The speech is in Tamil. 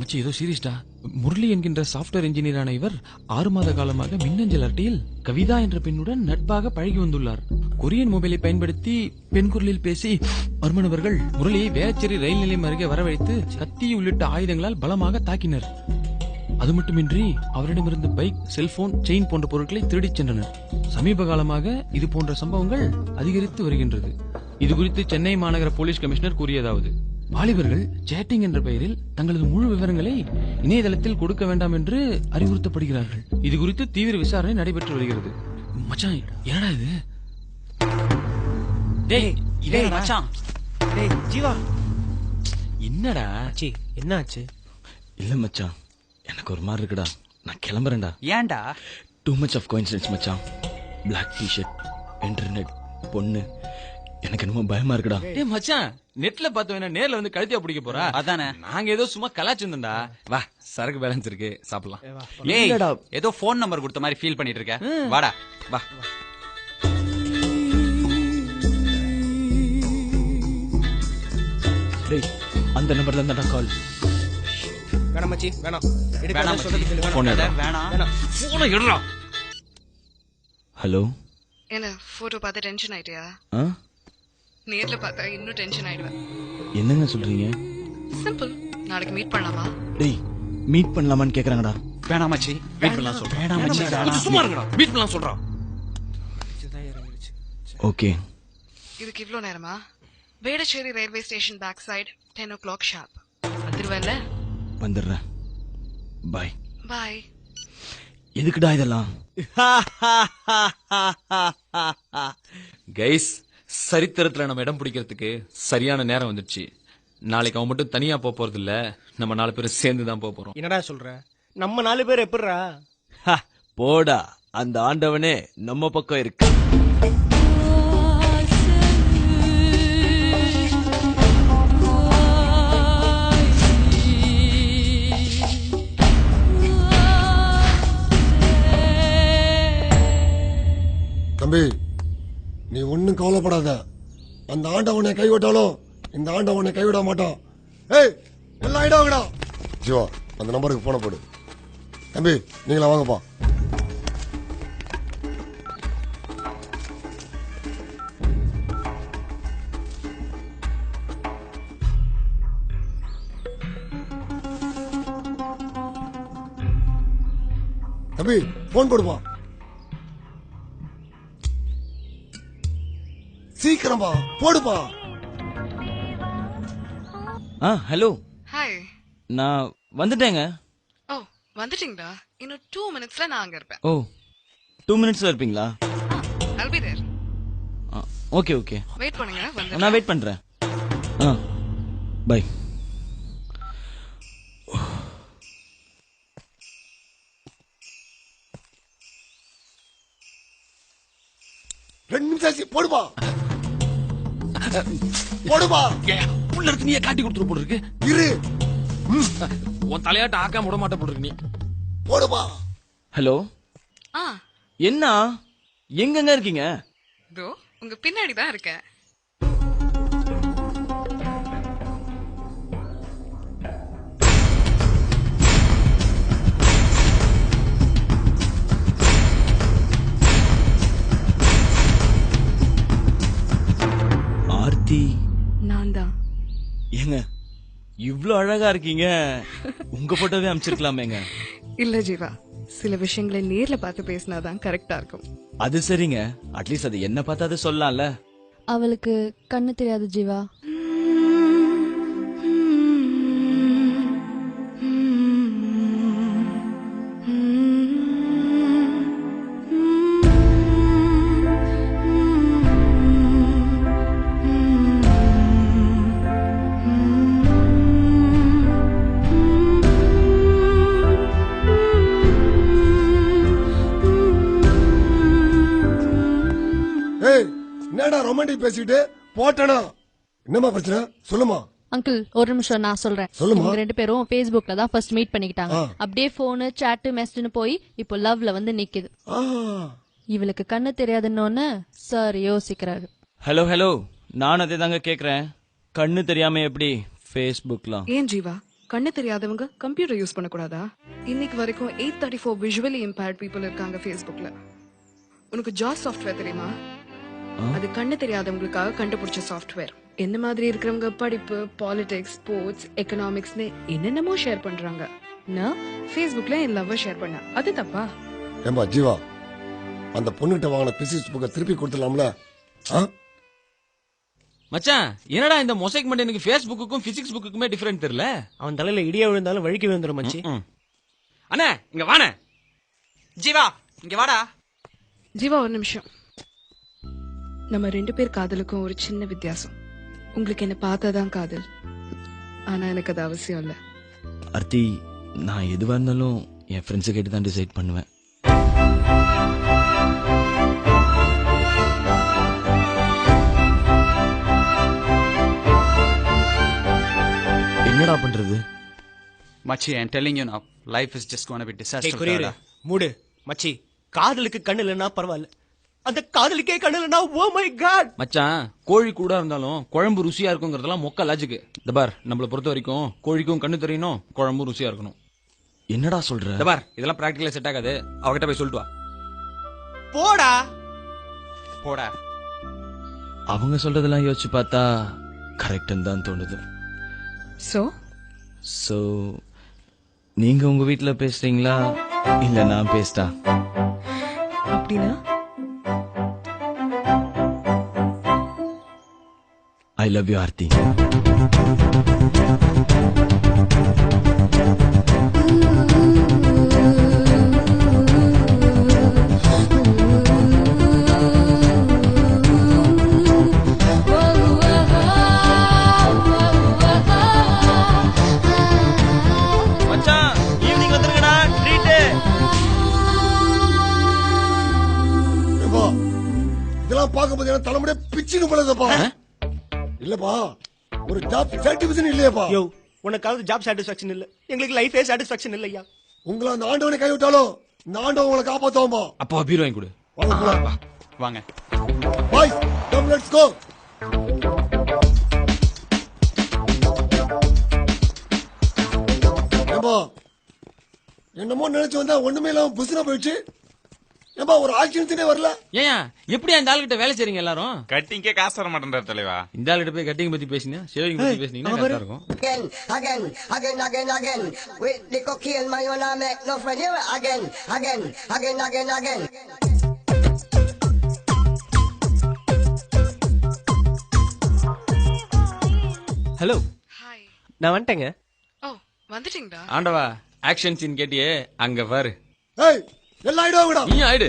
மச்சி ஏதோ சீரியஸ்டா. முரளி என்கின்ற சாப்ட்வேர் இன்ஜினியரான இவர் 6 மாத காலமாக மின்னஞ்சல் அட்டையில் கவிதா என்ற பெண்ணுடன் நட்பாக பழகி வந்துள்ளார். கொரியன் மொபைலை பயன்படுத்தி பெண் குரலில் பேசி மர்மனவர்கள் முரளியை வேளச்சேரி ரயில் நிலையம் அருகே வரவழைத்து கத்தி உள்ளிட்ட ஆயுதங்களால் பலமாக தாக்கினர். அது மட்டுமின்றி அவரிடமிருந்து பைக், செல்போன், செயின் போன்ற பொருட்களை திருடிச் சென்றனர். சமீப காலமாக இது போன்ற சம்பவங்கள் அதிகரித்து வருகின்றது. இது குறித்து சென்னை மாநகர போலீஸ் கமிஷனர் கூறியதாவது: வாலிபர்கள் சேட்டிங் என்ற பெயரில் தங்களது முழு விவரங்களை இணையதளத்தில் கொடுக்க வேண்டாம் என்று அறிவுறுத்தப்படுகிறார்கள். இது குறித்து தீவிர விசாரணை நடைபெற்று வருகிறது. மச்சான், என்னடா இது? டேய் மச்சான், டேய் ஜீவா, என்னடா என்ன ஆச்சு? இல்ல மச்சான், எனக்கு ஒரு மாதிரி இருக்குடா. நான் கிளம்புறேன்டா. ஏன்டா? டூ மச் ஆஃப் கோயின்சிடன்ஸ் மச்சான். பிளாக் டிஷர்ட், இன்டர்நெட், பொண்ணு, எனக்கு என்னமோ பயமா இருக்குடா. டேய் மச்சான், நெட்ல பார்த்து வேணா நேர்ல வந்து கழுத்தியா பிடிக்க போறா? அதானே, நாங்க ஏதோ சும்மா கலாச்சிருந்தா. வா, சரக்கு பேலன்ஸ் இருக்கு, சாப்பிடலாம். ஏய் ஏதோ போன் நம்பர் கொடுத்த மாதிரி ஃபீல் பண்ணிட்டு இருக்க. வாடா வா. டேய், அந்த நம்பர்ல இருந்தா கால். வேணாம் மச்சி, வேணாம். ஹலோ. என்ன போட்டோ பார்த்து டென்ஷன் ஆயிட்டியா? நேர்ல பார்த்தா இன்னும் டென்ஷன் ஆயிடுவேன். என்னங்க சொல்றீங்க? சிம்பிள். நாளைக்கு மீட் பண்ணலாமா? டேய், மீட் பண்ணலாமான்னு கேக்குறாங்கடா. வேணாம் மச்சி, வெயிட் பண்ணலாம் சொல்றேன். வேணாம் மச்சி, வேணாம். சும்மா இருங்கடா, மீட் பண்ணலாம் சொல்றேன். ஓகே. இதுக்கு இவ்ளோ நேரமா? Vedacheri railway station back side 10 o'clock sharp. வந்துருவல்ல? வந்துடுறேன். பாய். பாய். எதுக்குடா இதெல்லாம்? கைஸ், சரித்திரத்துல நம்ம இடம் பிடிக்கிறதுக்கு சரியான நேரம் வந்துடுச்சு. நாளைக்கு அவன் மட்டும் தனியா போறது இல்ல, நம்ம 4 பேரும் சேர்ந்து தான் போறோம். என்னடா சொல்ற? நம்ம 4 பேர் எப்படிரா? போடா, அந்த ஆண்டவனே நம்ம பக்கம் இருக்கு. தம்பி, நீ ஒன்னும் கவலைப்படாத. அந்த ஆண்டவனை கைவிட்டாலும் இந்த ஆண்டவனை கைவிட மாட்டான். ஏய், எல்லாம் ஆயிடாங்கடா. ஜீவா, அந்த நம்பருக்கு போன போடு. தம்பி, நீங்களா வாங்கப்பா. தம்பி, போன் கொடுப்பா. சீக்கிரமா போடுப்பா. ஹலோ. ஹாய். நான் வந்துட்டேங்க. ஓ, வந்துட்டீங்களா? இன்னும் 2 minutesல நான் அங்க இருப்பேன். ஓ, 2 minutesல இருப்பீங்களா? I'll be there. Okay okay. Wait பண்ணுங்க, வந்து. நான் வெயிட் பண்றேன். பை. 2 நிமிஷம் போடுப்பா. போடுப்பா. உள்ள இருந்து நீயே காட்டி கொடுத்துரு போல இருக்கு. இரு. உன் தலையாட்ட ஆக்காம விட மாட்ட போல இருக்கு நீ. போடுப்பா. ஹலோ. ஆ, என்ன, எங்கங்க இருக்கீங்க? இதோ உங்க பின்னாடி தான் இருக்கேன். ஆர்த்தி. நான் தான். ஏங்க, இவ்ளோ அழகா இருக்கீங்க. உங்க போட்டோவே அனுப்பிச்சிருக்கலாமேங்க. இல்ல ஜீவா, சில விஷயங்களை நேர்ல பார்த்து பேசினாதான் கரெக்டா இருக்கும். அது சரிங்க, அட்லீஸ்ட் அது என்ன பார்த்தா அது சொல்லலாம்ல. அவளுக்கு கண்ணு தெரியாது ஜீவா. என்னடா ரொமான்டிக் பேசிட்டு போட்டனா? என்னமா பிரச்சனை சொல்லுமா? அங்கிள், ஒரு நிமிஷம் நான் சொல்றேன். சொல்லுமா. இவங்க 2 பேரும் Facebookல தான் ஃபர்ஸ்ட் மீட் பண்ணிக்கிட்டாங்க. அப்படியே போன், சாட், மெசேஜ்னு போய் இப்போ லவ்ல வந்து நிக்குது. இவளுக்கு கண்ணு தெரியாதுன்னு சார் யோசிக்கிறாரு. ஹலோ ஹலோ, நான் அதே தாங்க கேக்குறேன். கண்ணு தெரியாம எப்படி Facebookலாம்? ஏன் ஜீவா, கண்ணு தெரியாதவங்க கம்ப்யூட்டர் யூஸ் பண்ணக்கூடாதா? இன்னைக்கு வரைக்கும் 834 visually impaired people இருக்காங்க Facebookல. உனக்கு ஜாஸ் சாஃப்ட்வேர் தெரியுமா? அது கண்ணு தெரியாதவங்களுக்காக கண்டுபிடிச்ச சாஃப்ட்வேர். என்ன மாதிரி இருக்கிறவங்க படிப்பு, பாலிடிக்ஸ், ஸ்போர்ட்ஸ், எக்கனாமிக்ஸ்னு என்னென்னமோ ஷேர் பண்றாங்க. நான் Facebookல என் லவ் ஷேர் பண்ணேன். அது தப்பா? ஏம்பா ஜீவா, அந்த பொண்ணுகிட்ட வாங்கின பிசிக்ஸ் புக்கை திருப்பி கொடுத்துடலாம்ல? மச்சான் என்னடா இந்த மொசைக் மட்டும் எனக்கு ஃபேஸ்புக்குக்கும் பிசிக்ஸ் புக்குக்குமே டிஃபரெண்ட் தெரியல. அவன் தலையில இடியா விழுந்தாலும் வழுக்கி விழுந்துரும் மச்சி. அண்ணா இங்க வாண்ணே. ஜீவா இங்க வாடா. ஜீவா ஒரு நிமிஷம். நம்ம 2 பேர் காதலுக்கும் ஒரு சின்ன வித்தியாசம். உங்களுக்கு என்ன பார்த்தாதான் காதல், ஆனா எனக்கு அது அவசியம் இல்ல. ஆர்த்தி, நான் எதுவா இருந்தாலும் என் ஃப்ரெண்ட்ஸை கேட்டு தான் டிசைட் பண்ணுவேன். என்னடா பண்றது? மச்சி I am telling you now life is just gonna be டேய் டிசாஸ்டர். கொரியர் மூடு மச்சி. காதலுக்கு கண்ணு இல்லைன்னா பரவாயில்ல, அந்த காதலுக்கே கண்ணு இல்லைன்னா ஓ மை காட். மச்சான் கோழி கூட இருந்தாலும் குழம்பு ருசியா இருக்குங்கிறதெல்லாம் மொக்க லாஜிக். இந்த பார், நம்மள பொறுத்த வரைக்கும் கோழிக்கும் கண்ணு தெரியணும், குழம்பும் ருசியா இருக்கணும். என்னடா சொல்ற? இந்த பார், இதெல்லாம் பிராக்டிகலா செட் ஆகாது. அவகிட்ட போய் சொல்லிட்டு வா. போடா போடா. அவங்க சொல்றதெல்லாம் யோசிச்சு பார்த்தா கரெக்ட்னு தான் தோணுது. சோ நீங்க உங்க வீட்ல பேசுறீங்களா இல்ல நான் பேசிட்டா? அப்படின்னா ஐ லவ் யூ ஆர்த்தி. மச்சான் ஈவினிங் வந்துருங்கடா ட்ரீட். ஏம்பா, இதெல்லாம் பார்க்கும்போது எனக்கு தலைமுடியே பிச்சுன்னு போலதப்பா. இல்லப்பா, ஒரு ஜாப் சாட்டிஸ்ஃபேக்ஷன் இல்லையாப்பா? யோ, உனக்காவது ஜாப் சாட்டிஸ்ஃபேக்ஷன் இல்ல, எங்களுக்கு லைஃபே சாட்டிஸ்ஃபேக்ஷன் இல்லையா. உங்களை அந்த ஆண்டவனை கைவிட்டாலும் இந்த ஆண்டவன் உங்களை காப்பாத்துவாம்பா. அப்பா பீர் வாங்கி கொடு. வாங்க போலாம். வாங்க. Boys, come let's go. ஏம்பா, என்னமோ நினைச்சு வந்தா ஒண்ணுமே இல்லாம புசுனா போயிடுச்சு. ஏம்பா, ஒரு ஆக்சிடென்ட்ஸே வரல. ஏன் எப்படி அந்த ஆளுகிட்ட வேலை செய்றீங்க எல்லாரும்? கட்டிங்கே காசு வர மாட்டேன்டா தலைவா. இந்த ஆளுகிட்ட போய் கட்டிங் பத்தி பேசினா, ஷேவிங் பத்தி பேசினீங்கன்னா கரெக்டா இருக்கும். Again. With the cocaine, man, you not make no friend. Here again. Hello, hi. நான் வந்துட்டேங்க. ஓ, வந்துட்டீங்களா? ஆண்டவா, ஆக்ஷன் சீன் கேட்டியே, அங்க பாரு. ஏய், எல்லாம் ஆயிடுவாங்கடா. நீ ஆயிடு.